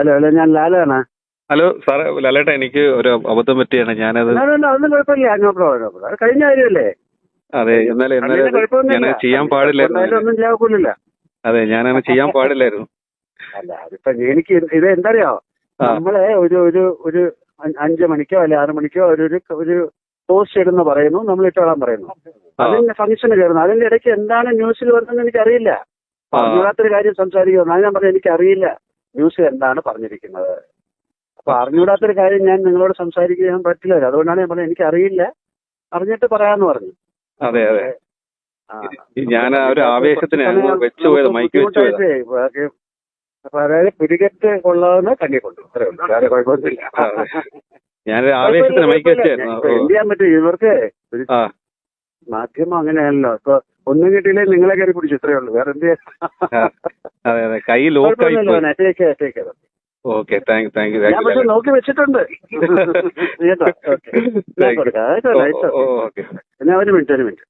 Hello hello, ഞാൻ ലാലാണ്. Hello സാറേ, ലാലേട്ടാ, എനിക്ക് ഒരു അബദ്ധം പറ്റിയാണ്. ഞാനത് അതൊന്നും കുഴപ്പമില്ല. No problem, no problem. അത് കഴിഞ്ഞ കാര്യമല്ലേ. അതെ, എന്നാലും ഞാൻ ചെയ്യാൻ പാടില്ലായിരുന്നു. ഒന്നും ചെയ്യാനില്ല. അതെ, ഞാനങ്ങനെ ചെയ്യാൻ പാടില്ലായിരുന്നു. അല്ല, അതിപ്പോ എനിക്ക് ഇത് എന്തറിയോ, നമ്മളെ ഒരു 5 മണിക്കോ അല്ലെ 6 മണിക്കോ ഒരു പോസ്റ്റ് ഇടുന്ന പറയുന്നു, നമ്മൾ ഇട്ടോളാൻ പറയുന്നു. അതിന്റെ ഫംഗ്ഷന് കയറുന്നു. അതിന്റെ ഇടയ്ക്ക് എന്താണ് ന്യൂസിൽ വരുന്നതെന്ന് എനിക്കറിയില്ല. അറിഞ്ഞൂടാത്തൊരു കാര്യം സംസാരിക്കുന്നു. അത് ഞാൻ പറഞ്ഞു, എനിക്കറിയില്ല ന്യൂസിൽ എന്താണ് പറഞ്ഞിരിക്കുന്നത്. അപ്പൊ അറിഞ്ഞൂടാത്തൊരു കാര്യം ഞാൻ നിങ്ങളോട് സംസാരിക്കാൻ പറ്റില്ല. അതുകൊണ്ടാണ് ഞാൻ പറഞ്ഞത് എനിക്കറിയില്ല, അറിഞ്ഞിട്ട് പറയാന്ന് പറഞ്ഞു. അതെ അതെ, ഞാൻ ഒരു ആവേശത്തിന് വെച്ചുപോയത്, മൈക്ക് വെച്ചുപോയത്. അപ്പൊ അതായത് പിടികെട്ട് കൊള്ളാവുന്ന കണ്ണി കൊണ്ടു, അത്രേ ഉള്ളൂ. വേറെ കുഴപ്പമൊന്നുമില്ല. ഞാനൊരു ആവേശത്തിന് മൈക്ക് വെച്ചായിരുന്നു. എന്ത് ചെയ്യാൻ പറ്റും ഇവർക്ക്? മാധ്യമം അങ്ങനെയാണല്ലോ. ഇപ്പൊ ഒന്നും കിട്ടിയില്ലേ നിങ്ങളെ കയറി പിടിച്ചു, ഇത്രയേ ഉള്ളൂ. വേറെ എന്ത് ചെയ്യാൻ? കൈ ലോക്കായി. Okay, thank you. ഞാൻ പക്ഷെ നോക്കി വെച്ചിട്ടുണ്ട്. ഓക്കെ, പിന്നെ ഒരു മിനിറ്റ്